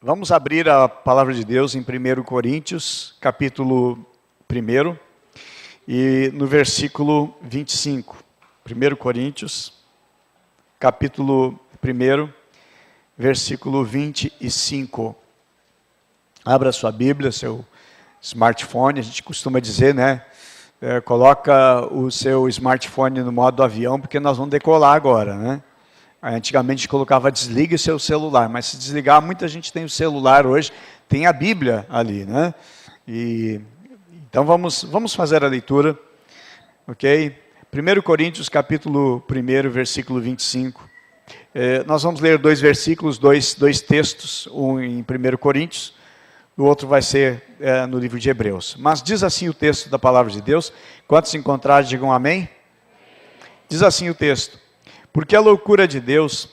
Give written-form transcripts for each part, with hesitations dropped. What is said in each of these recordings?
Vamos abrir a palavra de Deus em 1 Coríntios, capítulo 1, e no versículo 25. 1 Coríntios, capítulo 1, versículo 25. Abra sua Bíblia, seu smartphone, a gente costuma dizer, né? Coloca o seu smartphone no modo avião, porque nós vamos decolar agora, né? Antigamente colocava desligue o seu celular, mas se desligar, muita gente tem o celular hoje, tem a Bíblia ali, né? Então vamos fazer a leitura, ok? 1 Coríntios, capítulo 1, versículo 25. Nós vamos ler dois versículos, dois textos, um em 1 Coríntios, o outro vai ser no livro de Hebreus. Mas diz assim o texto da palavra de Deus, quantos se encontrarem, digam amém. Diz assim o texto: porque a loucura de Deus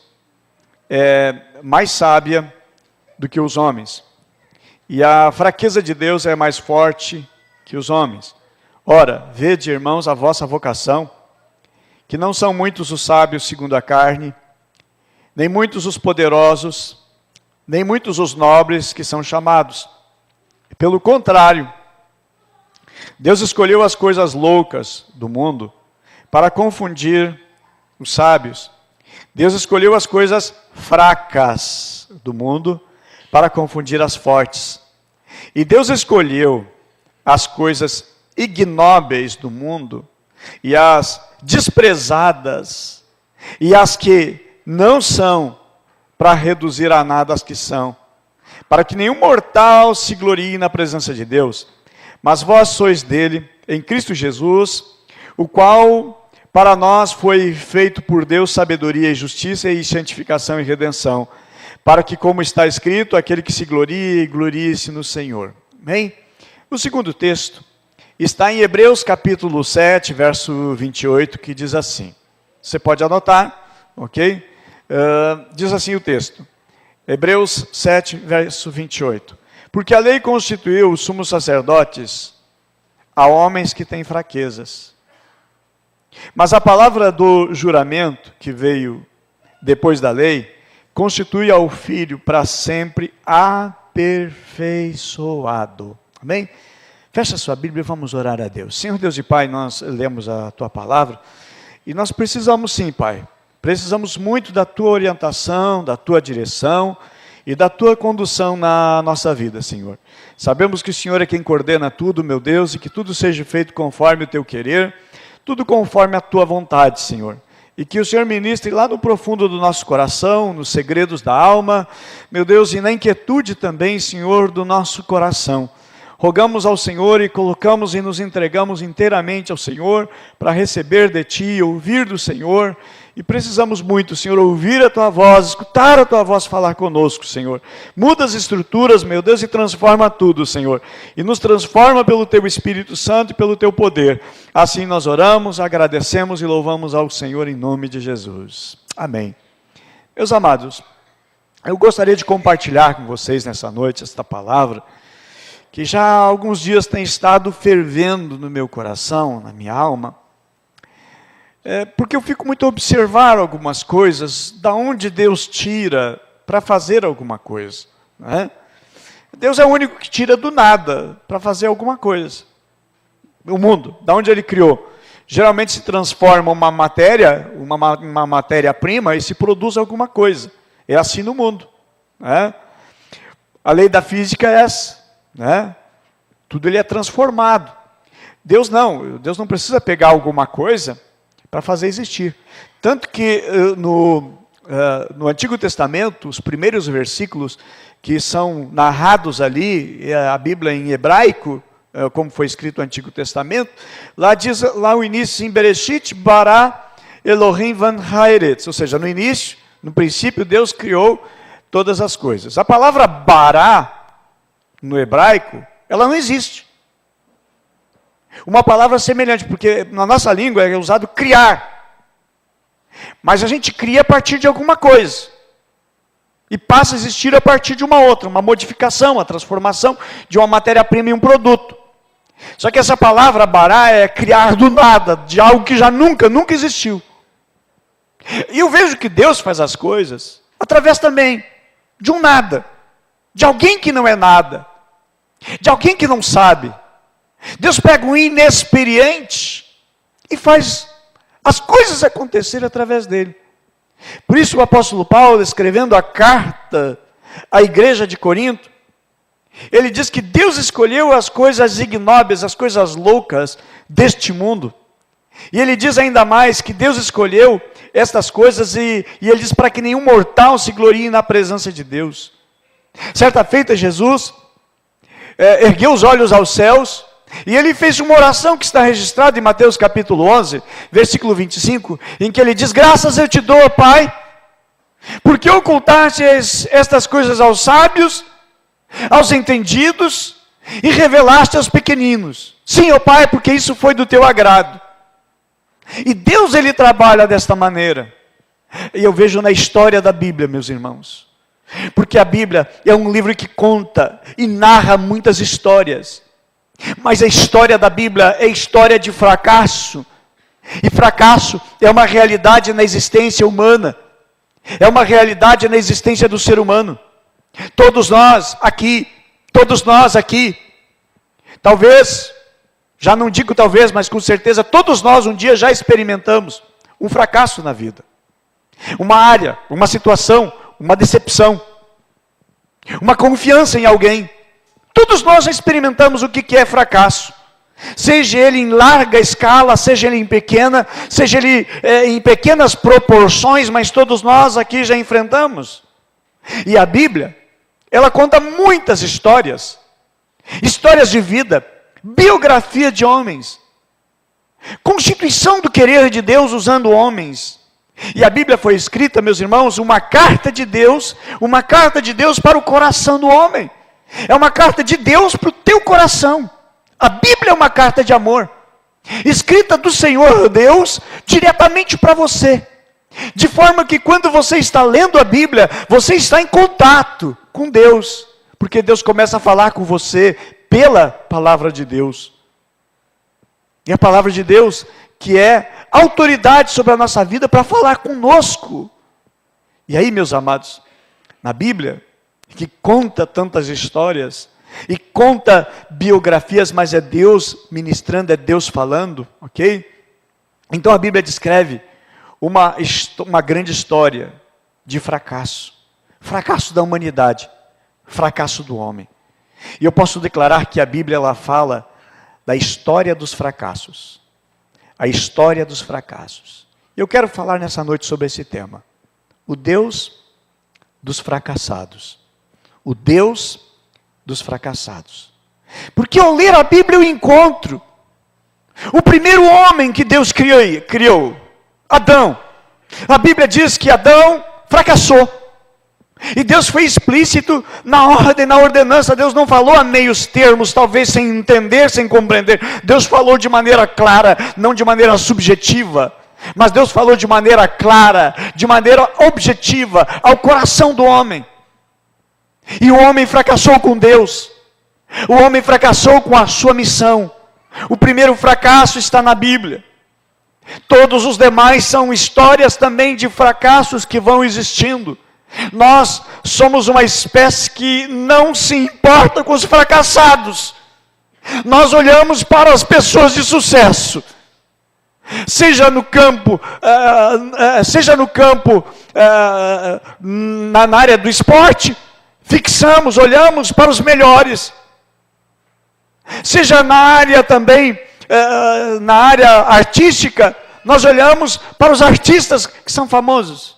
é mais sábia do que os homens, e a fraqueza de Deus é mais forte que os homens. Ora, vede, irmãos, a vossa vocação, que não são muitos os sábios segundo a carne, nem muitos os poderosos, nem muitos os nobres que são chamados. Pelo contrário, Deus escolheu as coisas loucas do mundo para confundir os sábios. Deus escolheu as coisas fracas do mundo para confundir as fortes. E Deus escolheu as coisas ignóbeis do mundo e as desprezadas e as que não são, para reduzir a nada as que são, para que nenhum mortal se glorie na presença de Deus. Mas vós sois dele, em Cristo Jesus, o qual para nós foi feito por Deus sabedoria e justiça e santificação e redenção, para que, como está escrito, aquele que se glorie, glorie-se no Senhor. Amém? O segundo texto está em Hebreus capítulo 7, verso 28, que diz assim. Você pode anotar, ok? Diz assim o texto. Hebreus 7, verso 28. Porque a lei constituiu os sumos sacerdotes a homens que têm fraquezas. Mas a palavra do juramento, que veio depois da lei, constitui ao Filho para sempre aperfeiçoado. Amém? Fecha sua Bíblia e vamos orar a Deus. Senhor Deus e Pai, nós lemos a Tua palavra e nós precisamos sim, Pai. Precisamos muito da Tua orientação, da Tua direção e da Tua condução na nossa vida, Senhor. Sabemos que o Senhor é quem coordena tudo, meu Deus, e que tudo seja feito conforme o Teu querer, tudo conforme a Tua vontade, Senhor. E que o Senhor ministre lá no profundo do nosso coração, nos segredos da alma, meu Deus, e na inquietude também, Senhor, do nosso coração. Rogamos ao Senhor e colocamos e nos entregamos inteiramente ao Senhor para receber de Ti, ouvir do Senhor. E precisamos muito, Senhor, ouvir a Tua voz, escutar a Tua voz falar conosco, Senhor. Muda as estruturas, meu Deus, e transforma tudo, Senhor. E nos transforma pelo Teu Espírito Santo e pelo Teu poder. Assim nós oramos, agradecemos e louvamos ao Senhor em nome de Jesus. Amém. Meus amados, eu gostaria de compartilhar com vocês nessa noite esta palavra, que já há alguns dias tem estado fervendo no meu coração, na minha alma, porque eu fico muito a observar algumas coisas, da onde Deus tira para fazer alguma coisa. Né? Deus é o único que tira do nada para fazer alguma coisa. O mundo, da onde Ele criou. Geralmente se transforma uma matéria-prima e se produz alguma coisa. É assim no mundo. Né? A lei da física é essa. Né? Tudo ele é transformado. Deus não precisa pegar alguma coisa para fazer existir. Tanto que no Antigo Testamento, os primeiros versículos que são narrados ali, a Bíblia em hebraico, como foi escrito no Antigo Testamento, lá diz lá o início, em Bereshit bara Elohim van haaretz, ou seja, no início, no princípio, Deus criou todas as coisas. A palavra bara, no hebraico, ela não existe. Uma palavra semelhante, porque na nossa língua é usado criar. Mas a gente cria a partir de alguma coisa. E passa a existir a partir de uma outra, uma modificação, a transformação de uma matéria-prima em um produto. Só que essa palavra bará é criar do nada, de algo que já nunca existiu. E eu vejo que Deus faz as coisas através também de um nada. de alguém que não é nada, de alguém que não sabe. Deus pega um inexperiente e faz as coisas acontecerem através dele. Por isso o apóstolo Paulo, escrevendo a carta à igreja de Corinto, ele diz que Deus escolheu as coisas ignóbeis, as coisas loucas deste mundo. E ele diz ainda mais que Deus escolheu estas coisas e ele diz para que nenhum mortal se glorie na presença de Deus. Certa feita, Jesus ergueu os olhos aos céus e ele fez uma oração que está registrada em Mateus capítulo 11, versículo 25, em que ele diz: graças eu te dou, Pai, porque ocultaste estas coisas aos sábios, aos entendidos, e revelaste aos pequeninos. Sim, ó Pai, porque isso foi do teu agrado. E Deus, ele trabalha desta maneira. E eu vejo na história da Bíblia, meus irmãos, porque a Bíblia é um livro que conta e narra muitas histórias, mas a história da Bíblia é história de fracasso, e fracasso é uma realidade na existência humana, é uma realidade na existência do ser humano. Todos nós aqui, talvez, já não digo talvez, mas com certeza, todos nós um dia já experimentamos um fracasso na vida. Uma área, uma situação, uma decepção, uma confiança em alguém. Todos nós já experimentamos o que é fracasso. Seja ele em larga escala, seja ele em pequena, seja ele em pequenas proporções, mas todos nós aqui já enfrentamos. E a Bíblia, ela conta muitas histórias. Histórias de vida, biografia de homens, constituição do querer de Deus usando homens. E a Bíblia foi escrita, meus irmãos, uma carta de Deus para o coração do homem. É uma carta de Deus para o teu coração. A Bíblia é uma carta de amor, escrita do Senhor Deus diretamente para você. De forma que quando você está lendo a Bíblia, você está em contato com Deus. Porque Deus começa a falar com você pela palavra de Deus. E a palavra de Deus, que é autoridade sobre a nossa vida para falar conosco. E aí, meus amados, na Bíblia, que conta tantas histórias, e conta biografias, mas é Deus ministrando, é Deus falando, ok? Então a Bíblia descreve uma grande história de fracasso. Fracasso da humanidade, fracasso do homem. E eu posso declarar que a Bíblia, ela fala da história dos fracassos. A história dos fracassos. Eu quero falar nessa noite sobre esse tema. O Deus dos fracassados. O Deus dos fracassados. Porque ao ler a Bíblia eu encontro o primeiro homem que Deus criou, Adão. A Bíblia diz que Adão fracassou. E Deus foi explícito na ordem, na ordenança. Deus não falou a meios termos, talvez sem entender, sem compreender. Deus falou de maneira clara, não de maneira subjetiva. Mas Deus falou de maneira clara, de maneira objetiva, ao coração do homem. E o homem fracassou com Deus. O homem fracassou com a sua missão. O primeiro fracasso está na Bíblia. Todos os demais são histórias também de fracassos que vão existindo. Nós somos uma espécie que não se importa com os fracassados. Nós olhamos para as pessoas de sucesso. Seja no campo, na área do esporte, olhamos para os melhores. Seja na área também, na área artística, nós olhamos para os artistas que são famosos.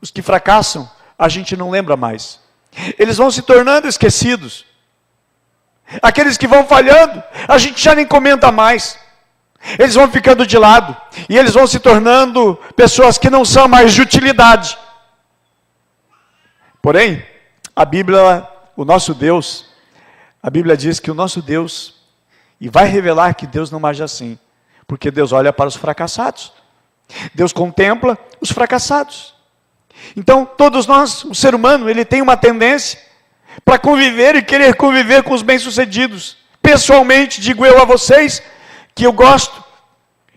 Os que fracassam, a gente não lembra mais. Eles vão se tornando esquecidos. Aqueles que vão falhando, a gente já nem comenta mais. Eles vão ficando de lado. E eles vão se tornando pessoas que não são mais de utilidade. Porém, a Bíblia, o nosso Deus, a Bíblia diz que o nosso Deus, e vai revelar que Deus não age assim. Porque Deus olha para os fracassados. Deus contempla os fracassados. Então, todos nós, o ser humano, ele tem uma tendência para conviver e querer conviver com os bem-sucedidos. Pessoalmente, digo eu a vocês, que eu gosto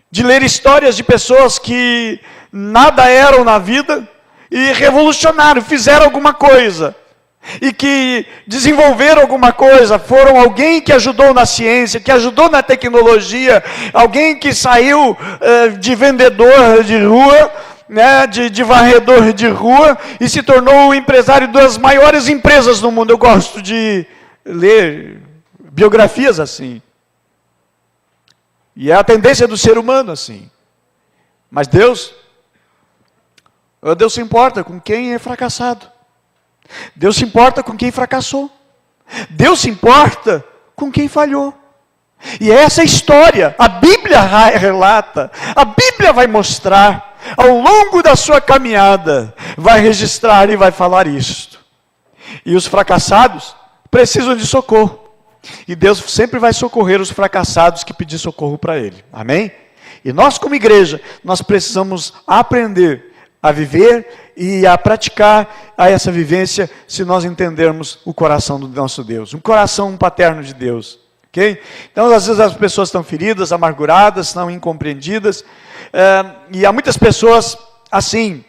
de ler histórias de pessoas que nada eram na vida e revolucionaram, fizeram alguma coisa. e que desenvolveram alguma coisa, foram alguém que ajudou na ciência, que ajudou na tecnologia, alguém que saiu de vendedor de rua, né, de varredor de rua, e se tornou o empresário das maiores empresas do mundo. Eu gosto de ler biografias assim. E é a tendência do ser humano assim. Mas Deus se importa com quem é fracassado. Deus se importa com quem fracassou. Deus se importa com quem falhou. E essa é a história. A Bíblia relata, a Bíblia vai mostrar, ao longo da sua caminhada, vai registrar e vai falar isto. E os fracassados precisam de socorro. E Deus sempre vai socorrer os fracassados que pedir socorro para Ele. Amém? E nós, como igreja, nós precisamos aprender a viver e a praticar essa vivência, se nós entendermos o coração do nosso Deus, um coração paterno de Deus, ok? Então, às vezes as pessoas estão feridas, amarguradas, estão incompreendidas, e há muitas pessoas assim,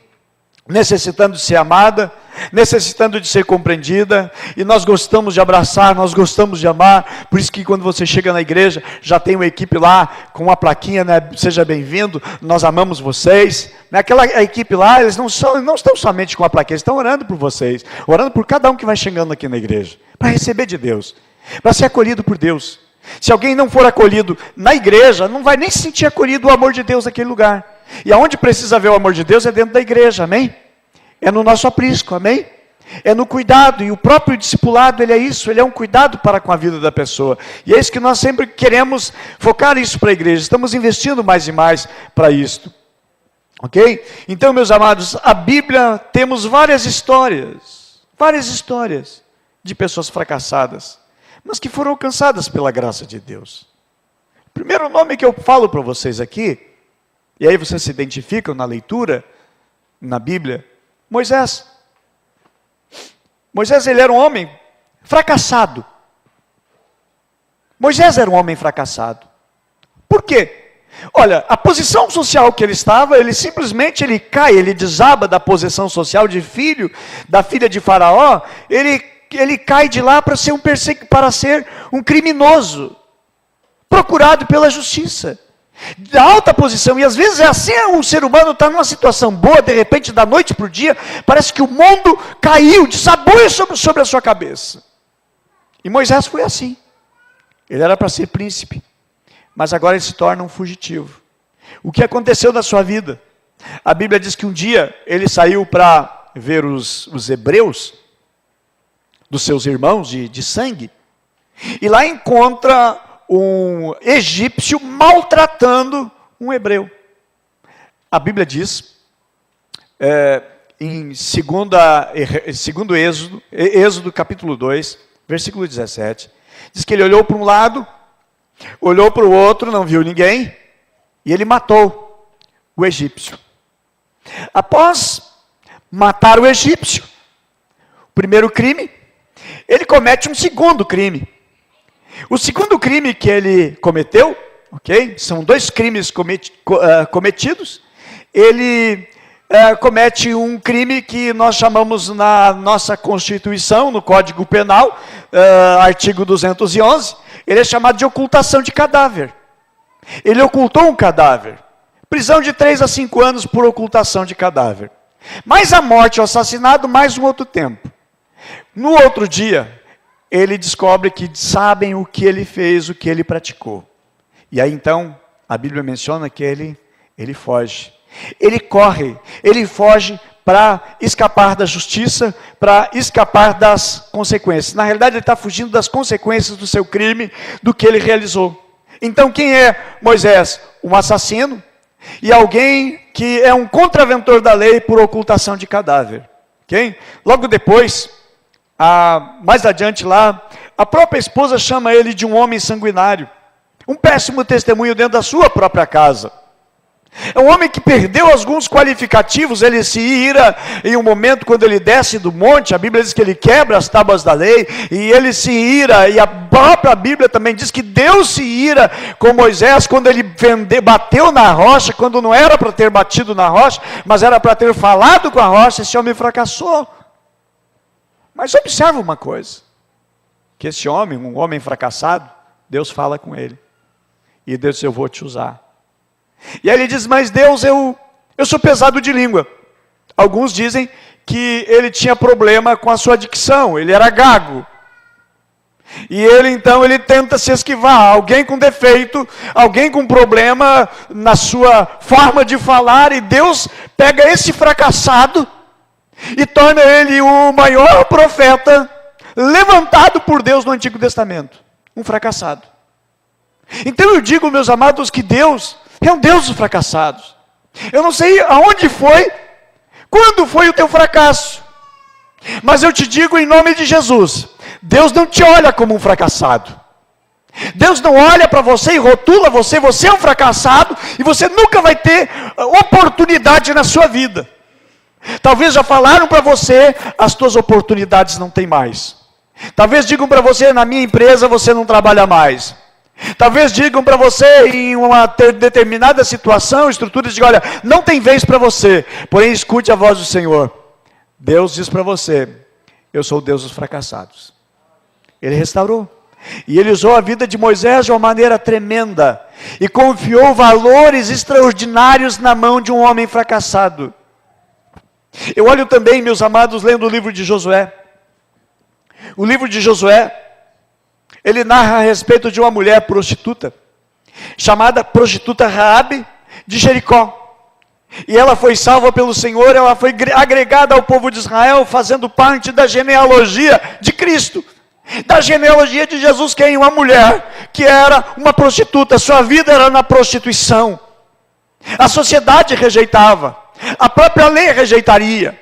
necessitando de ser amada, necessitando de ser compreendida, e nós gostamos de abraçar, nós gostamos de amar. Por isso que quando você chega na igreja, já tem uma equipe lá com uma plaquinha, né? Seja bem-vindo, nós amamos vocês. Naquela equipe lá, eles não estão somente com a plaquinha, eles estão orando por vocês, orando por cada um que vai chegando aqui na igreja, para receber de Deus, para ser acolhido por Deus. Se alguém não for acolhido na igreja, não vai nem sentir acolhido o amor de Deus naquele lugar. E aonde precisa ver o amor de Deus é dentro da igreja, amém? É no nosso aprisco, amém? É no cuidado, e o próprio discipulado, ele é isso, ele é um cuidado para com a vida da pessoa. E é isso que nós sempre queremos focar isso para a igreja, estamos investindo mais e mais para isto. Ok? Então, meus amados, a Bíblia, temos várias histórias de pessoas fracassadas, mas que foram alcançadas pela graça de Deus. O primeiro nome que eu falo para vocês aqui, e aí vocês se identificam na leitura, na Bíblia, Moisés. Moisés, ele era um homem fracassado. Moisés era um homem fracassado. Por quê? Olha, a posição social que ele estava, ele simplesmente cai, ele desaba da posição social de filho, da filha de Faraó, ele cai de lá para ser um criminoso, procurado pela justiça. Da alta posição, e às vezes é assim, um ser humano está numa situação boa, de repente, da noite para o dia, parece que o mundo caiu, desabou sobre a sua cabeça. E Moisés foi assim. Ele era para ser príncipe, mas agora ele se torna um fugitivo. O que aconteceu na sua vida? A Bíblia diz que um dia ele saiu para ver os hebreus, dos seus irmãos de sangue, e lá encontra um egípcio maltratando um hebreu. A Bíblia diz, em segundo Êxodo capítulo 2, versículo 17, diz que ele olhou para um lado, olhou para o outro, não viu ninguém, e ele matou o egípcio. Após matar o egípcio, o primeiro crime, ele comete um segundo crime. O segundo crime que ele cometeu, ok? São dois crimes cometidos. Ele comete um crime que nós chamamos na nossa Constituição, no Código Penal, artigo 211, ele é chamado de ocultação de cadáver. Ele ocultou um cadáver. Prisão de 3 a 5 anos por ocultação de cadáver. Mais a morte, o assassinato, mais um outro tempo. No outro dia, ele descobre que sabem o que ele fez, o que ele praticou. E aí então, a Bíblia menciona que ele foge. Ele corre, ele foge para escapar da justiça, para escapar das consequências. Na realidade, ele está fugindo das consequências do seu crime, do que ele realizou. Então, quem é Moisés? Um assassino e alguém que é um contraventor da lei por ocultação de cadáver. Okay? Logo depois, mais adiante lá, a própria esposa chama ele de um homem sanguinário. Um péssimo testemunho dentro da sua própria casa. É um homem que perdeu alguns qualificativos, ele se ira em um momento quando ele desce do monte, a Bíblia diz que ele quebra as tábuas da lei, e ele se ira, e a própria Bíblia também diz que Deus se ira com Moisés quando ele bateu na rocha, quando não era para ter batido na rocha, mas era para ter falado com a rocha. Esse homem fracassou. Mas observa uma coisa, que esse homem, um homem fracassado, Deus fala com ele. E Deus diz, eu vou te usar. E aí ele diz, mas Deus, eu sou pesado de língua. Alguns dizem que ele tinha problema com a sua dicção, ele era gago. E ele tenta se esquivar. Alguém com defeito, alguém com problema na sua forma de falar, e Deus pega esse fracassado e torna ele o maior profeta levantado por Deus no Antigo Testamento. Um fracassado. Então eu digo, meus amados, que Deus é um Deus dos fracassados. Eu não sei aonde foi, quando foi o teu fracasso, mas eu te digo em nome de Jesus, Deus não te olha como um fracassado. Deus não olha para você e rotula você, você é um fracassado e você nunca vai ter oportunidade na sua vida. Talvez já falaram para você, as tuas oportunidades não tem mais. Talvez digam para você, na minha empresa você não trabalha mais. Talvez digam para você, em uma determinada situação, estrutura, digam, olha, não tem vez para você. Porém, escute a voz do Senhor. Deus diz para você, eu sou o Deus dos fracassados. Ele restaurou. E ele usou a vida de Moisés de uma maneira tremenda. E confiou valores extraordinários na mão de um homem fracassado. Eu olho também, meus amados, lendo o livro de Josué. O livro de Josué, ele narra a respeito de uma mulher prostituta, chamada prostituta Raabe de Jericó. E ela foi salva pelo Senhor, ela foi agregada ao povo de Israel, fazendo parte da genealogia de Cristo. Da genealogia de Jesus, que é uma mulher que era uma prostituta, sua vida era na prostituição. A sociedade rejeitava, a própria lei rejeitaria.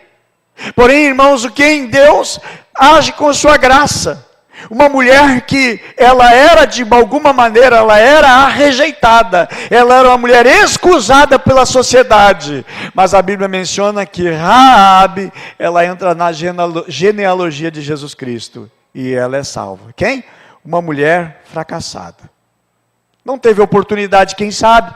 Porém, irmãos, o que em Deus age com sua graça. Uma mulher que ela era de alguma maneira, ela era a rejeitada, ela era uma mulher excusada pela sociedade, mas a Bíblia menciona que Raabe, ela entra na genealogia de Jesus Cristo, e ela é salva. Quem? Uma mulher fracassada. Não teve oportunidade, quem sabe,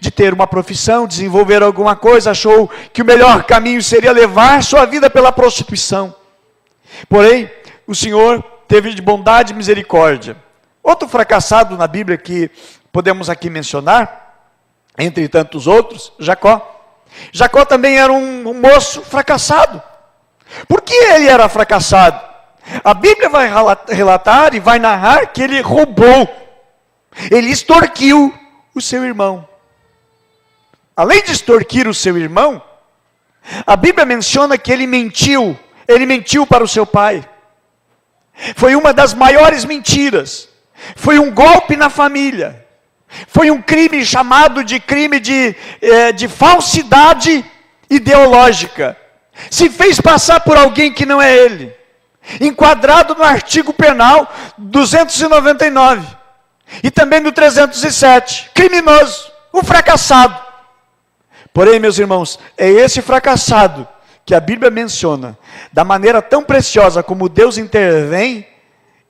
de ter uma profissão, desenvolver alguma coisa, achou que o melhor caminho seria levar sua vida pela prostituição. Porém, o Senhor teve de bondade e misericórdia. Outro fracassado na Bíblia que podemos aqui mencionar, entre tantos outros, Jacó. Jacó também era um moço fracassado. Por que ele era fracassado? A Bíblia vai relatar e vai narrar que ele roubou, ele extorquiu o seu irmão. Além de extorquir o seu irmão, a Bíblia menciona que ele mentiu para o seu pai. Foi uma das maiores mentiras, foi um golpe na família, foi um crime chamado de crime de falsidade ideológica. Se fez passar por alguém que não é ele, enquadrado no artigo penal 299 e também no 307, criminoso, um fracassado. Porém, meus irmãos, é esse fracassado que a Bíblia menciona, da maneira tão preciosa como Deus intervém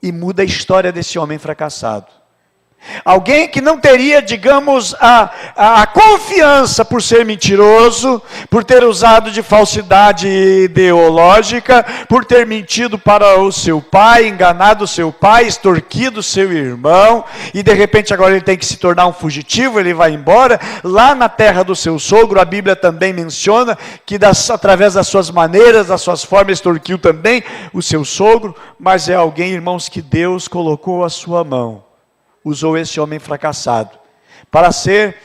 e muda a história desse homem fracassado. Alguém que não teria, digamos, a confiança por ser mentiroso, por ter usado de falsidade ideológica, por ter mentido para o seu pai, enganado o seu pai, extorquido o seu irmão, e de repente agora ele tem que se tornar um fugitivo, ele vai embora. Lá na terra do seu sogro, a Bíblia também menciona que através das suas maneiras, das suas formas, extorquiu também o seu sogro, mas é alguém, irmãos, que Deus colocou a sua mão. Usou esse homem fracassado, para ser,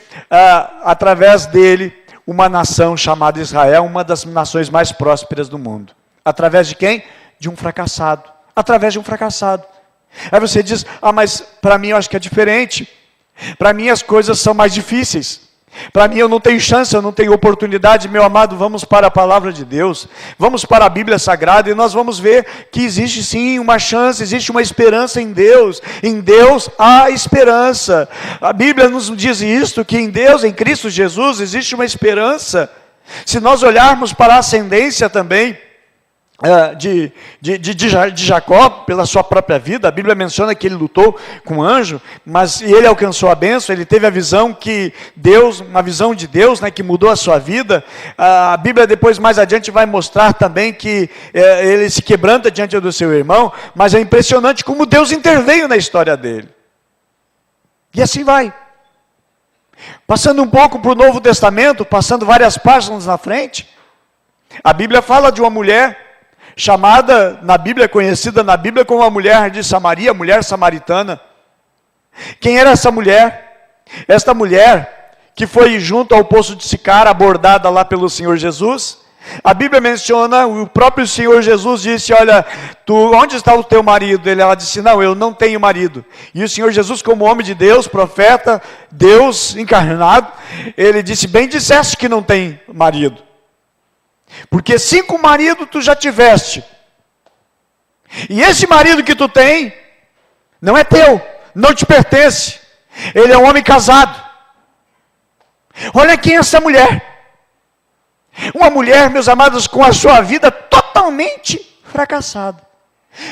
através dele, uma nação chamada Israel, uma das nações mais prósperas do mundo. Através de quem? De um fracassado. Através de um fracassado. Aí você diz, mas para mim eu acho que é diferente. Para mim as coisas são mais difíceis. Para mim eu não tenho chance, eu não tenho oportunidade. Meu amado, vamos para a palavra de Deus, vamos para a Bíblia Sagrada e nós vamos ver que existe sim uma chance, existe uma esperança em Deus há esperança. A Bíblia nos diz isto, que em Deus, em Cristo Jesus, existe uma esperança. Se nós olharmos para a ascendência também, de Jacó, pela sua própria vida. A Bíblia menciona que ele lutou com um anjo, mas ele alcançou a bênção, ele teve a visão uma visão de Deus, né, que mudou a sua vida. A Bíblia depois, mais adiante, vai mostrar também que ele se quebranta diante do seu irmão, mas é impressionante como Deus interveio na história dele. E assim vai. Passando um pouco para o Novo Testamento, passando várias páginas na frente, a Bíblia fala de uma mulher chamada, na Bíblia, conhecida na Bíblia como a mulher de Samaria, mulher samaritana. Quem era essa mulher? Esta mulher que foi junto ao poço de Sicar, abordada lá pelo Senhor Jesus. A Bíblia menciona, o próprio Senhor Jesus disse, olha, onde está o teu marido? Ela disse, não, eu não tenho marido. E o Senhor Jesus, como homem de Deus, profeta, Deus encarnado, ele disse, bem disseste que não tem marido. Porque 5 maridos tu já tiveste. E esse marido que tu tem, não é teu, não te pertence. Ele é um homem casado. Olha quem é essa mulher. Uma mulher, meus amados, com a sua vida totalmente fracassada.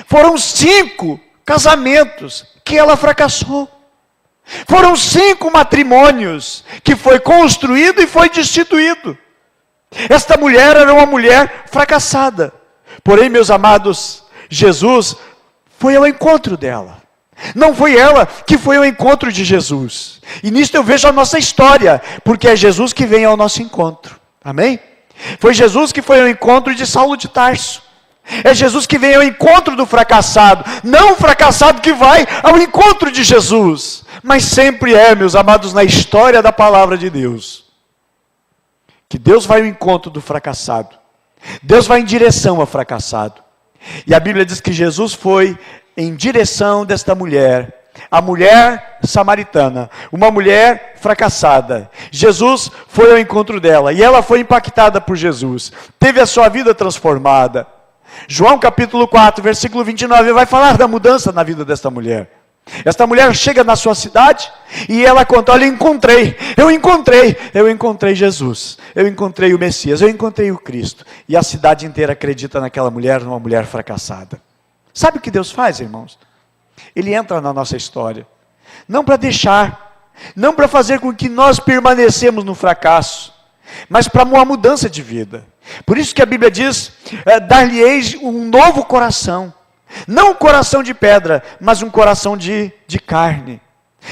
Foram 5 casamentos que ela fracassou. Foram 5 matrimônios que foi construído e foi destituído. Esta mulher era uma mulher fracassada. Porém, meus amados, Jesus foi ao encontro dela. Não foi ela que foi ao encontro de Jesus. E nisto eu vejo a nossa história, porque é Jesus que vem ao nosso encontro. Amém? Foi Jesus que foi ao encontro de Saulo de Tarso. É Jesus que vem ao encontro do fracassado. Não o fracassado que vai ao encontro de Jesus. Mas sempre é, meus amados, na história da palavra de Deus, que Deus vai ao encontro do fracassado. Deus vai em direção ao fracassado. E a Bíblia diz que Jesus foi em direção desta mulher, a mulher samaritana, uma mulher fracassada. Jesus foi ao encontro dela e ela foi impactada por Jesus. Teve a sua vida transformada. João capítulo 4, versículo 29, vai falar da mudança na vida desta mulher. Esta mulher chega na sua cidade e ela conta, olha, eu encontrei Jesus, eu encontrei o Messias, eu encontrei o Cristo. E a cidade inteira acredita naquela mulher, numa mulher fracassada. Sabe o que Deus faz, irmãos? Ele entra na nossa história, não para deixar, não para fazer com que nós permanecemos no fracasso, mas para uma mudança de vida. Por isso que a Bíblia diz, dar-lhe-eis um novo coração. Não um coração de pedra, mas um coração de carne.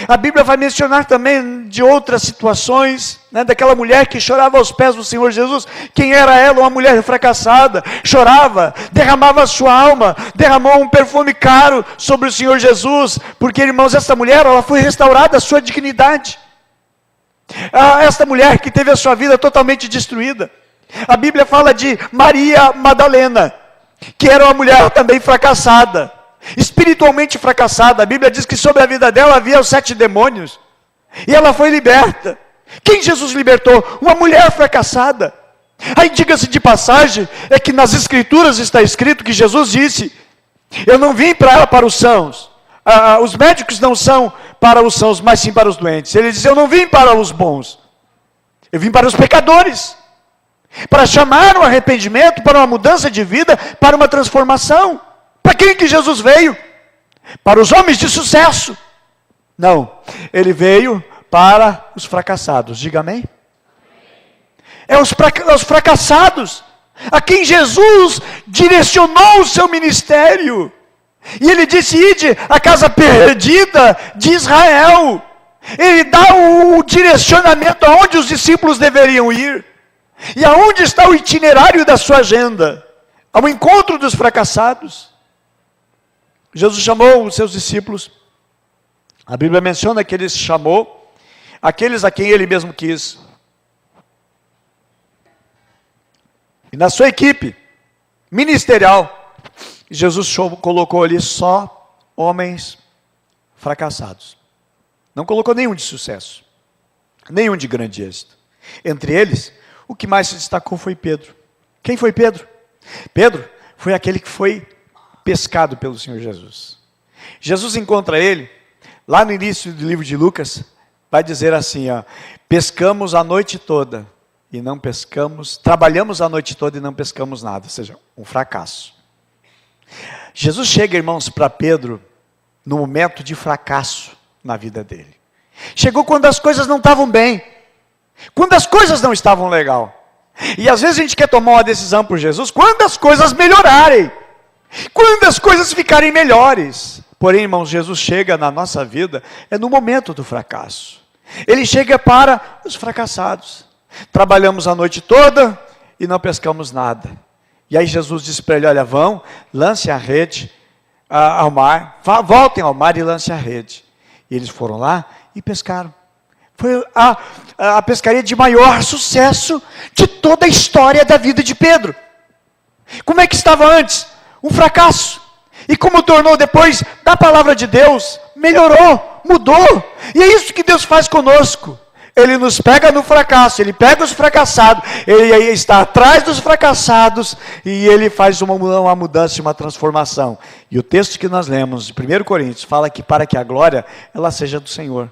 A Bíblia vai mencionar também de outras situações, né, daquela mulher que chorava aos pés do Senhor Jesus. Quem era ela? Uma mulher fracassada, chorava, derramava a sua alma, derramou um perfume caro sobre o Senhor Jesus, porque, irmãos, essa mulher, ela foi restaurada a sua dignidade. Esta mulher que teve a sua vida totalmente destruída. A Bíblia fala de Maria Madalena, que era uma mulher também fracassada, espiritualmente fracassada. A Bíblia diz que sobre a vida dela havia os 7 demônios, e ela foi liberta. Quem Jesus libertou? Uma mulher fracassada. Aí, diga-se de passagem, é que nas Escrituras está escrito que Jesus disse, eu não vim para os sãos, os médicos não são para os sãos, mas sim para os doentes. Ele diz, eu não vim para os bons, eu vim para os pecadores, para chamar um arrependimento, para uma mudança de vida, para uma transformação. Para quem que Jesus veio? Para os homens de sucesso? Não, ele veio para os fracassados. Diga amém? É os fracassados a quem Jesus direcionou o seu ministério. E ele disse, ide à casa perdida de Israel. Ele dá o direcionamento aonde os discípulos deveriam ir. E aonde está o itinerário da sua agenda? Ao encontro dos fracassados. Jesus chamou os seus discípulos. A Bíblia menciona que ele chamou aqueles a quem ele mesmo quis. E na sua equipe ministerial, Jesus colocou ali só homens fracassados. Não colocou nenhum de sucesso, nenhum de grande êxito. Entre eles, o que mais se destacou foi Pedro. Quem foi Pedro? Pedro foi aquele que foi pescado pelo Senhor Jesus. Jesus encontra ele, lá no início do livro de Lucas, vai dizer assim, pescamos a noite toda e não pescamos, trabalhamos a noite toda e não pescamos nada. Ou seja, um fracasso. Jesus chega, irmãos, para Pedro no momento de fracasso na vida dele. Chegou quando as coisas não estavam bem, quando as coisas não estavam legal. E às vezes a gente quer tomar uma decisão por Jesus quando as coisas melhorarem, quando as coisas ficarem melhores. Porém, irmãos, Jesus chega na nossa vida no momento do fracasso. Ele chega para os fracassados. Trabalhamos a noite toda e não pescamos nada. E aí Jesus disse para ele, olha, vão, lance a rede ao mar, voltem ao mar e lance a rede. E eles foram lá e pescaram. Foi a pescaria de maior sucesso de toda a história da vida de Pedro. Como é que estava antes? Um fracasso. E como tornou depois da palavra de Deus, melhorou, mudou. E é isso que Deus faz conosco. Ele nos pega no fracasso, Ele pega os fracassados, Ele está atrás dos fracassados e Ele faz uma mudança, uma transformação. E o texto que nós lemos, de 1 Coríntios, fala que para que a glória, ela seja do Senhor,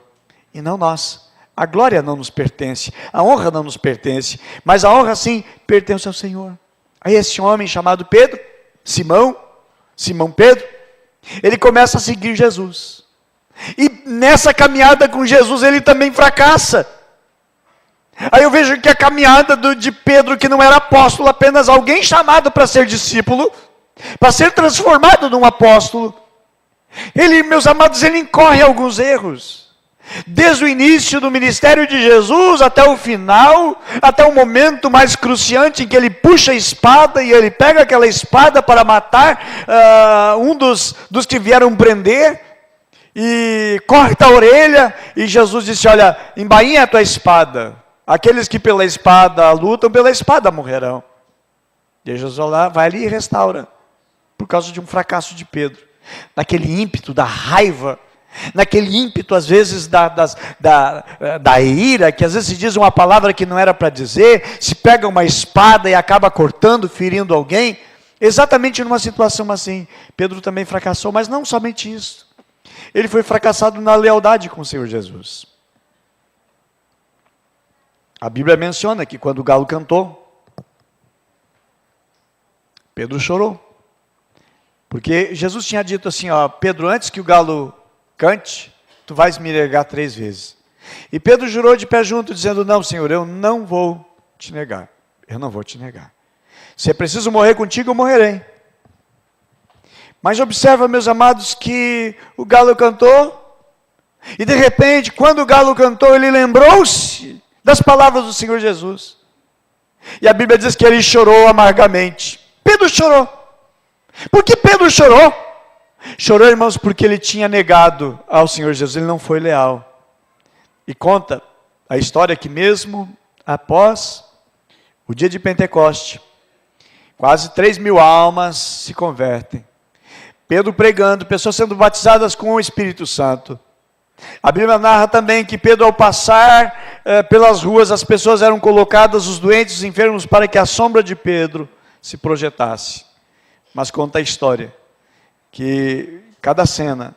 e não nós. A glória não nos pertence, a honra não nos pertence, mas a honra sim pertence ao Senhor. Aí esse homem chamado Pedro, Simão Pedro, ele começa a seguir Jesus. E nessa caminhada com Jesus ele também fracassa. Aí eu vejo que a caminhada de Pedro, que não era apóstolo, apenas alguém chamado para ser discípulo, para ser transformado num apóstolo, ele, meus amados, ele incorre alguns erros. Desde o início do ministério de Jesus até o final, até o momento mais cruciante em que ele puxa a espada e ele pega aquela espada para matar um dos que vieram prender e corta a orelha, e Jesus disse, olha, embainha a tua espada, aqueles que pela espada lutam, pela espada morrerão. E Jesus vai ali e restaura, por causa de um fracasso de Pedro, naquele ímpeto da raiva, naquele ímpeto às vezes da ira, que às vezes se diz uma palavra que não era para dizer, se pega uma espada e acaba cortando, ferindo alguém, exatamente numa situação assim. Pedro também fracassou, mas não somente isso, ele foi fracassado na lealdade com o Senhor Jesus. A Bíblia menciona que quando o galo cantou, Pedro chorou, porque Jesus tinha dito assim, ó, Pedro, antes que o galo cante, tu vais me negar 3 vezes. E Pedro jurou de pé junto, dizendo, não, Senhor, eu não vou te negar. Eu não vou te negar. Se é preciso morrer contigo, eu morrerei. Mas observa, meus amados, que o galo cantou, e de repente, quando o galo cantou, ele lembrou-se das palavras do Senhor Jesus. E a Bíblia diz que ele chorou amargamente. Pedro chorou. Por que Pedro chorou? Chorou, irmãos, porque ele tinha negado ao Senhor Jesus, ele não foi leal. E conta a história que mesmo após o dia de Pentecoste, quase 3.000 almas se convertem. Pedro pregando, pessoas sendo batizadas com o Espírito Santo. A Bíblia narra também que Pedro, ao passar pelas ruas, as pessoas eram colocadas, os doentes, os enfermos, para que a sombra de Pedro se projetasse. Mas conta a história que cada cena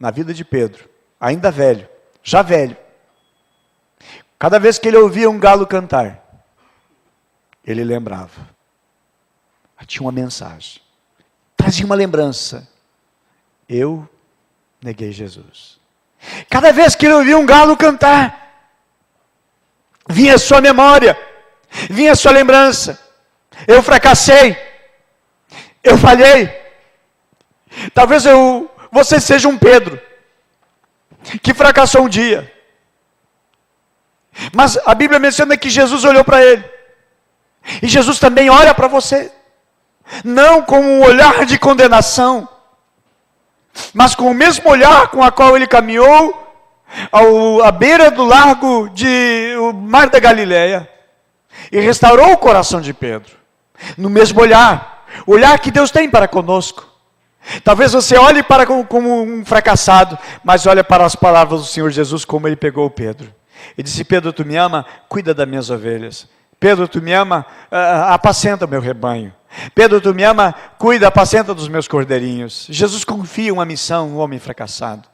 na vida de Pedro, ainda velho, já velho, cada vez que ele ouvia um galo cantar, ele lembrava. Tinha uma mensagem, trazia uma lembrança. Eu neguei Jesus. Cada vez que ele ouvia um galo cantar, vinha a sua memória, vinha a sua lembrança. Eu fracassei, eu falhei. Talvez você seja um Pedro, que fracassou um dia. Mas a Bíblia menciona que Jesus olhou para ele. E Jesus também olha para você. Não com um olhar de condenação, mas com o mesmo olhar com o qual ele caminhou à beira do largo o Mar da Galileia. E restaurou o coração de Pedro. No mesmo olhar. O olhar que Deus tem para conosco. Talvez você olhe para como um fracassado, mas olha para as palavras do Senhor Jesus, como ele pegou Pedro. E disse, Pedro, tu me ama? Cuida das minhas ovelhas. Pedro, tu me ama? Apacenta o meu rebanho. Pedro, tu me ama? Cuida, apacenta dos meus cordeirinhos. Jesus confia uma missão no homem fracassado.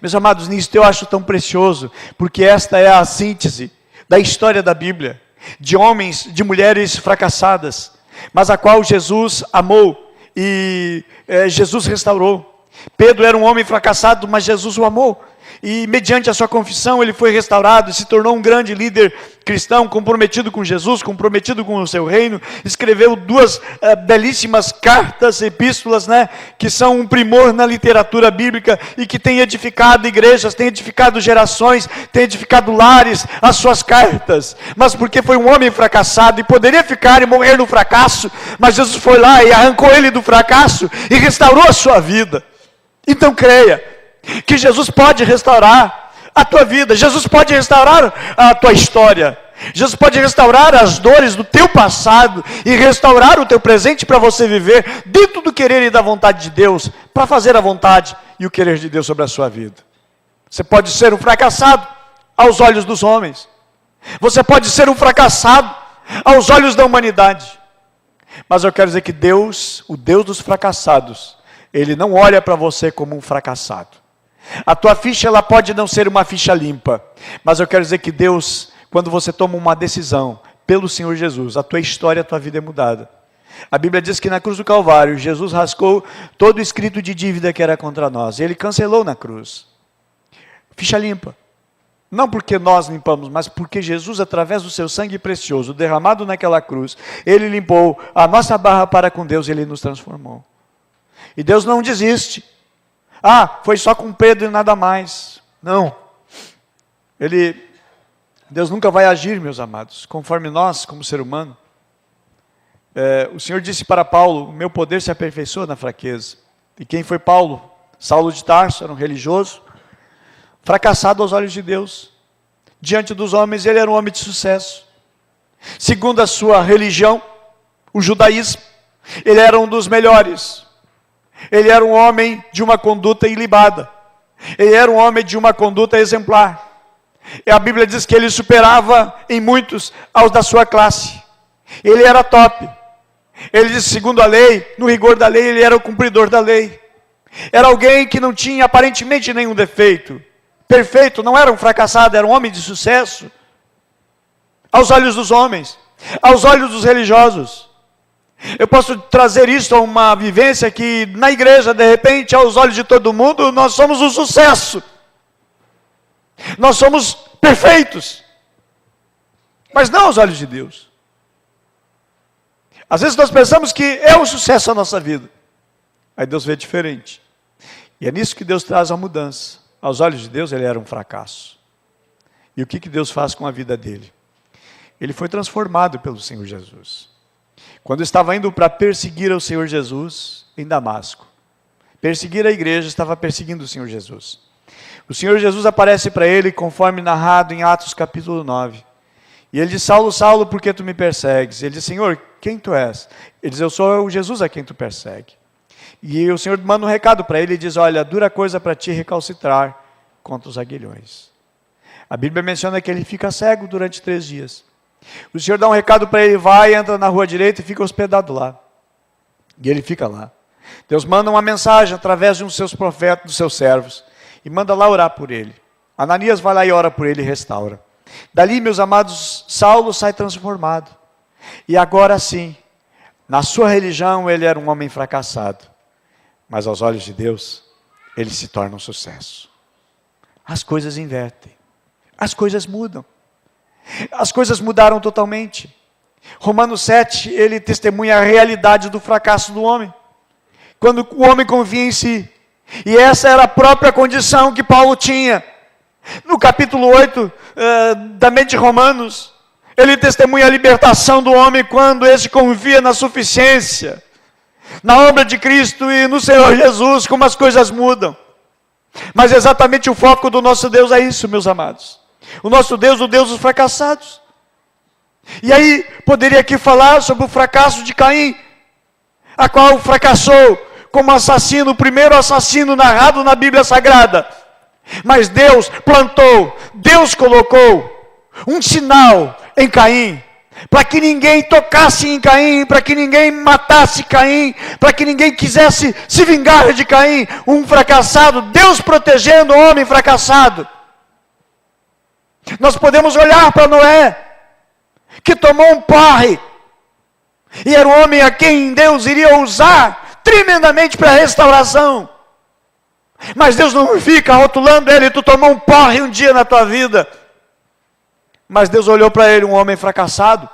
Meus amados, nisso eu acho tão precioso, porque esta é a síntese da história da Bíblia, de homens, de mulheres fracassadas, mas a qual Jesus amou e Jesus restaurou. Pedro era um homem fracassado, mas Jesus o amou. E mediante a sua confissão ele foi restaurado e se tornou um grande líder cristão, comprometido com Jesus, comprometido com o seu reino. Escreveu 2 belíssimas cartas, epístolas, que são um primor na literatura bíblica e que tem edificado igrejas, tem edificado gerações, tem edificado lares, as suas cartas. Mas porque foi um homem fracassado e poderia ficar e morrer no fracasso, mas Jesus foi lá e arrancou ele do fracasso e restaurou a sua vida. Então creia que Jesus pode restaurar a tua vida, Jesus pode restaurar a tua história, Jesus pode restaurar as dores do teu passado e restaurar o teu presente para você viver dentro do querer e da vontade de Deus, para fazer a vontade e o querer de Deus sobre a sua vida. Você pode ser um fracassado aos olhos dos homens, você pode ser um fracassado aos olhos da humanidade, mas eu quero dizer que Deus, o Deus dos fracassados, Ele não olha para você como um fracassado. A tua ficha ela pode não ser uma ficha limpa, mas eu quero dizer que Deus, quando você toma uma decisão pelo Senhor Jesus, a tua história, a tua vida é mudada. A Bíblia diz que na cruz do Calvário, Jesus rascou todo o escrito de dívida que era contra nós. Ele cancelou na cruz. Ficha limpa. Não porque nós limpamos, mas porque Jesus, através do seu sangue precioso, derramado naquela cruz, Ele limpou a nossa barra para com Deus e Ele nos transformou. E Deus não desiste. Foi só com Pedro e nada mais. Não. Deus nunca vai agir, meus amados, conforme nós, como ser humano. O Senhor disse para Paulo, o meu poder se aperfeiçoa na fraqueza. E quem foi Paulo? Saulo de Tarso, era um religioso, fracassado aos olhos de Deus. Diante dos homens, ele era um homem de sucesso. Segundo a sua religião, o judaísmo, ele era um dos melhores. Ele era um homem de uma conduta ilibada. Ele era um homem de uma conduta exemplar. E a Bíblia diz que ele superava em muitos aos da sua classe. Ele era top. Ele diz, segundo a lei, no rigor da lei, ele era o cumpridor da lei. Era alguém que não tinha aparentemente nenhum defeito. Perfeito, não era um fracassado, era um homem de sucesso. Aos olhos dos homens, aos olhos dos religiosos. Eu posso trazer isso a uma vivência que na igreja, de repente, aos olhos de todo mundo, nós somos um sucesso. Nós somos perfeitos. Mas não aos olhos de Deus. Às vezes nós pensamos que é um sucesso a nossa vida. Aí Deus vê diferente. E é nisso que Deus traz a mudança. Aos olhos de Deus ele era um fracasso. E o que Deus faz com a vida dele? Ele foi transformado pelo Senhor Jesus. Quando estava indo para perseguir o Senhor Jesus em Damasco, perseguir a igreja, estava perseguindo o Senhor Jesus. O Senhor Jesus aparece para ele, conforme narrado em Atos capítulo 9. E ele diz, Saulo, Saulo, por que tu me persegues? Ele diz, Senhor, quem tu és? Ele diz, eu sou o Jesus a quem tu persegue. E o Senhor manda um recado para ele e diz, olha, dura coisa para ti recalcitrar contra os aguilhões. A Bíblia menciona que ele fica cego durante 3 dias. O Senhor dá um recado para ele, vai, entra na rua direita e fica hospedado lá. E ele fica lá. Deus manda uma mensagem através de um dos seus profetas, dos seus servos, e manda lá orar por ele. Ananias vai lá e ora por ele e restaura. Dali, meus amados, Saulo sai transformado. E agora sim, na sua religião ele era um homem fracassado. Mas aos olhos de Deus, ele se torna um sucesso. As coisas invertem. As coisas mudam. As coisas mudaram totalmente. Romanos 7, ele testemunha a realidade do fracasso do homem. Quando o homem confia em si. E essa era a própria condição que Paulo tinha. No capítulo 8 da mente de Romanos, ele testemunha a libertação do homem quando esse confia na suficiência, na obra de Cristo e no Senhor Jesus, como as coisas mudam. Mas exatamente o foco do nosso Deus é isso, meus amados. O nosso Deus, o Deus dos fracassados. E aí, poderia aqui falar sobre o fracasso de Caim, a qual fracassou como assassino, o primeiro assassino narrado na Bíblia Sagrada. Mas Deus plantou, Deus colocou um sinal em Caim, para que ninguém tocasse em Caim, para que ninguém matasse Caim, para que ninguém quisesse se vingar de Caim, um fracassado, Deus protegendo o homem fracassado. Nós podemos olhar para Noé, que tomou um porre, E era um homem a quem Deus iria usar tremendamente para a restauração. Mas Deus não fica rotulando ele, tu tomou um porre um dia na tua vida. Mas Deus olhou para ele, um homem fracassado,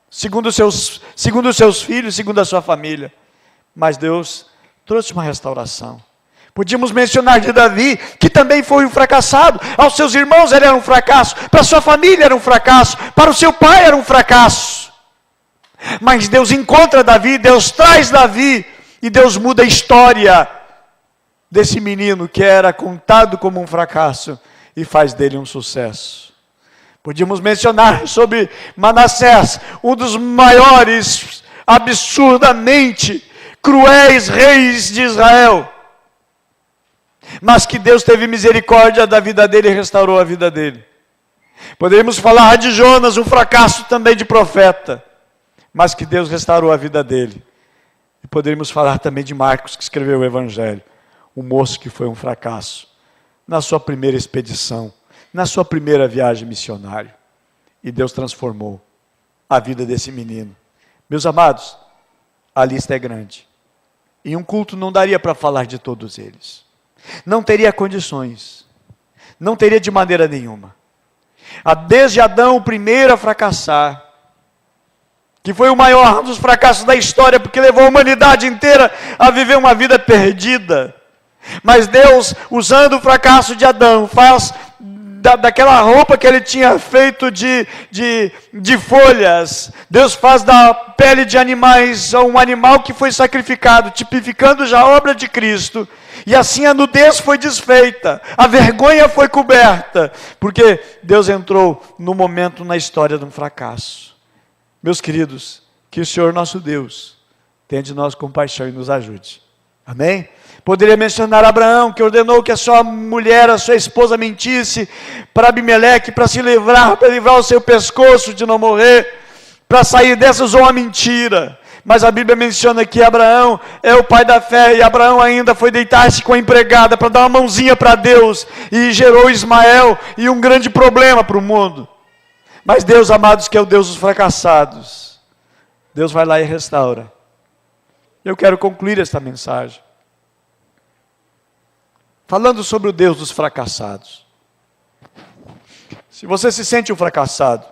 segundo os seus filhos, segundo a sua família. Mas Deus trouxe uma restauração. Podíamos mencionar de Davi, que também foi um fracassado. Aos seus irmãos ele era um fracasso, para a sua família era um fracasso, para o seu pai era um fracasso. Mas Deus encontra Davi, Deus traz Davi, e Deus muda a história desse menino que era contado como um fracasso, e faz dele um sucesso. Podíamos mencionar sobre Manassés, um dos maiores, absurdamente cruéis reis de Israel. Mas que Deus teve misericórdia da vida dele e restaurou a vida dele. Poderíamos falar de Jonas, um fracasso também de profeta, mas que Deus restaurou a vida dele. E poderíamos falar também de Marcos, que escreveu o Evangelho, um moço que foi um fracasso na sua primeira expedição, na sua primeira viagem missionária. E Deus transformou a vida desse menino. Meus amados, a lista é grande. Em um culto não daria para falar de todos eles. Não teria condições. Não teria de maneira nenhuma. Desde Adão, o primeiro a fracassar, que foi o maior dos fracassos da história, porque levou a humanidade inteira a viver uma vida perdida. Mas Deus, usando o fracasso de Adão, faz daquela roupa que ele tinha feito de folhas, Deus faz da pele de animais um animal que foi sacrificado, tipificando já a obra de Cristo. E assim a nudez foi desfeita, a vergonha foi coberta, porque Deus entrou no momento na história de um fracasso. Meus queridos, que o Senhor nosso Deus tenha de nós compaixão e nos ajude. Amém? Poderia mencionar Abraão, que ordenou que a sua mulher, a sua esposa mentisse para Abimeleque, para se livrar, para livrar o seu pescoço de não morrer, para sair dessa usou uma mentira. Mas a Bíblia menciona que Abraão é o pai da fé, e Abraão ainda foi deitar-se com a empregada para dar uma mãozinha para Deus, e gerou Ismael, e um grande problema para o mundo. Mas Deus, amados, que é o Deus dos fracassados, Deus vai lá e restaura. Eu quero concluir esta mensagem falando sobre o Deus dos fracassados. Se você se sente um fracassado,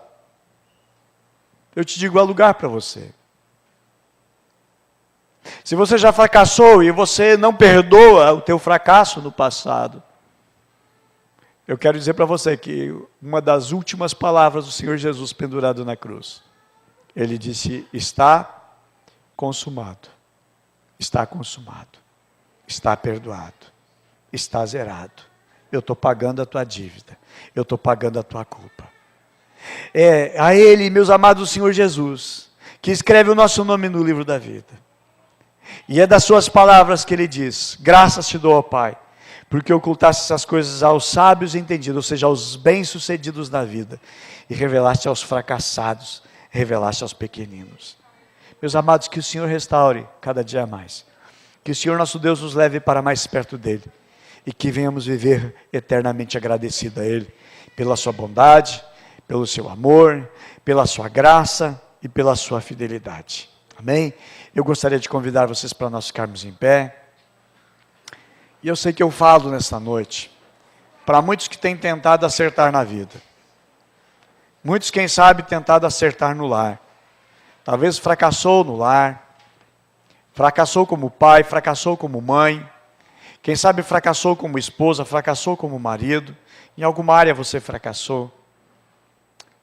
eu te digo, há lugar para você. Se você já fracassou e você não perdoa o teu fracasso no passado, eu quero dizer para você que uma das últimas palavras do Senhor Jesus pendurado na cruz, Ele disse, está consumado, está consumado, está perdoado, está zerado. Eu estou pagando a tua dívida, eu estou pagando a tua culpa. É a Ele, meus amados, o Senhor Jesus, que escreve o nosso nome no livro da vida. E é das suas palavras que Ele diz, graças te dou, ó Pai, porque ocultaste essas coisas aos sábios e entendidos, ou seja, aos bem-sucedidos na vida, e revelaste aos fracassados, revelaste aos pequeninos. Meus amados, que o Senhor restaure cada dia mais, que o Senhor nosso Deus nos leve para mais perto dEle, e que venhamos viver eternamente agradecidos a Ele, pela sua bondade, pelo seu amor, pela sua graça e pela sua fidelidade. Amém? Eu gostaria de convidar vocês para nós ficarmos em pé. E eu sei que eu falo nesta noite para muitos que têm tentado acertar na vida. Muitos, quem sabe, tentado acertar no lar. Talvez fracassou no lar, fracassou como pai, fracassou como mãe. Quem sabe fracassou como esposa, fracassou como marido. Em alguma área você fracassou.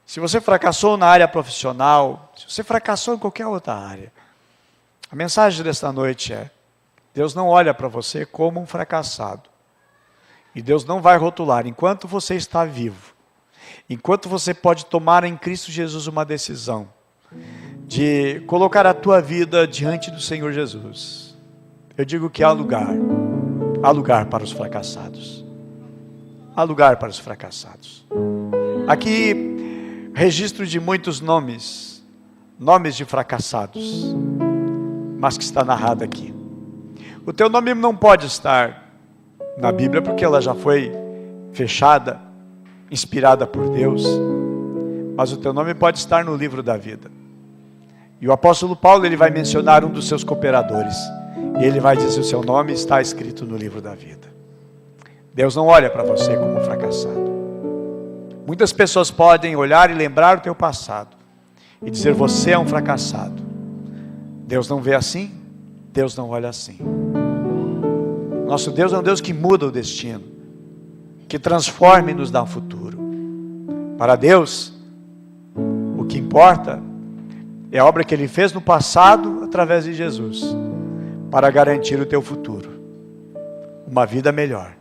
Se você fracassou na área profissional, se você fracassou em qualquer outra área, a mensagem desta noite é, Deus não olha para você como um fracassado. E Deus não vai rotular, enquanto você está vivo, enquanto você pode tomar em Cristo Jesus uma decisão, de colocar a tua vida diante do Senhor Jesus. Eu digo que há lugar para os fracassados. Há lugar para os fracassados. Aqui, registro de muitos nomes de fracassados, mas que está narrado aqui. O teu nome não pode estar na Bíblia, porque ela já foi fechada, inspirada por Deus, mas o teu nome pode estar no livro da vida. E o apóstolo Paulo, ele vai mencionar um dos seus cooperadores. E ele vai dizer: o seu nome está escrito no livro da vida. Deus não olha para você como um fracassado. Muitas pessoas podem olhar e lembrar o teu passado e dizer: você é um fracassado. Deus não vê assim, Deus não olha assim. Nosso Deus é um Deus que muda o destino, que transforma e nos dá um futuro. Para Deus, o que importa é a obra que Ele fez no passado através de Jesus, para garantir o teu futuro, uma vida melhor.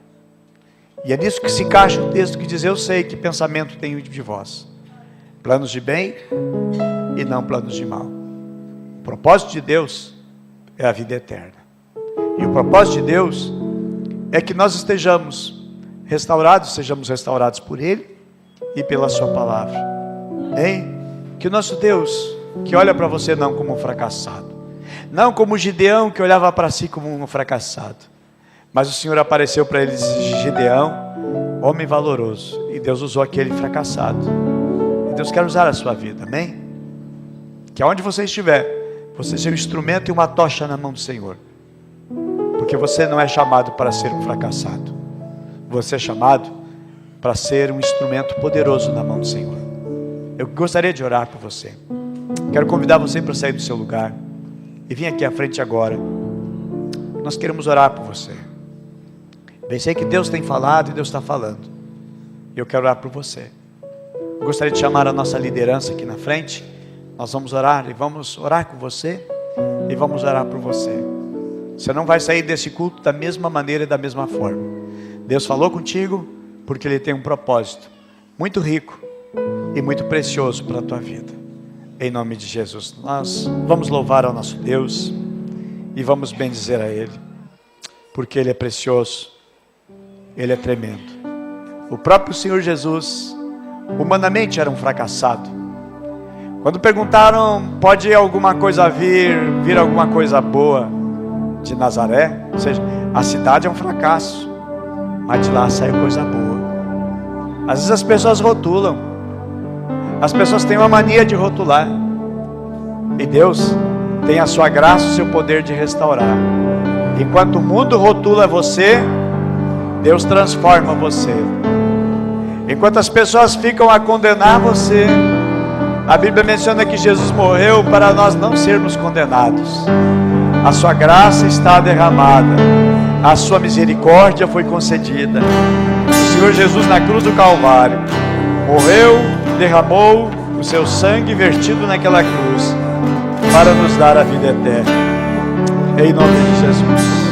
E é nisso que se encaixa o texto que diz: eu sei que pensamento tenho de vós, planos de bem e não planos de mal. O propósito de Deus é a vida eterna. E o propósito de Deus é que nós estejamos restaurados, sejamos restaurados por Ele e pela sua palavra. Amém? Que o nosso Deus, que olha para você não como um fracassado, não como Gideão, que olhava para si como um fracassado, mas o Senhor apareceu para ele e disse: Gideão, homem valoroso. E Deus usou aquele fracassado. E Deus quer usar a sua vida, amém? Que aonde você estiver, você seja um instrumento e uma tocha na mão do Senhor. Porque você não é chamado para ser um fracassado. Você é chamado para ser um instrumento poderoso na mão do Senhor. Eu gostaria de orar por você. Quero convidar você para sair do seu lugar e vir aqui à frente agora. Nós queremos orar por você. Pensei que Deus tem falado e Deus está falando. Eu quero orar por você. Eu gostaria de chamar a nossa liderança aqui na frente. Nós vamos orar e vamos orar com você e vamos orar por você. Você não vai sair desse culto da mesma maneira e da mesma forma. Deus falou contigo porque Ele tem um propósito muito rico e muito precioso para a tua vida. Em nome de Jesus, nós vamos louvar ao nosso Deus e vamos bendizer a Ele, porque Ele é precioso, Ele é tremendo. O próprio Senhor Jesus, humanamente, era um fracassado. Quando perguntaram: pode alguma coisa vir alguma coisa boa de Nazaré? Ou seja, a cidade é um fracasso, mas de lá saiu coisa boa. Às vezes as pessoas rotulam, as pessoas têm uma mania de rotular, e Deus tem a sua graça, o seu poder de restaurar. Enquanto o mundo rotula você, Deus transforma você. Enquanto as pessoas ficam a condenar você, a Bíblia menciona que Jesus morreu para nós não sermos condenados. A sua graça está derramada, a sua misericórdia foi concedida. O Senhor Jesus na cruz do Calvário morreu, derramou o seu sangue vertido naquela cruz para nos dar a vida eterna. Em nome de Jesus.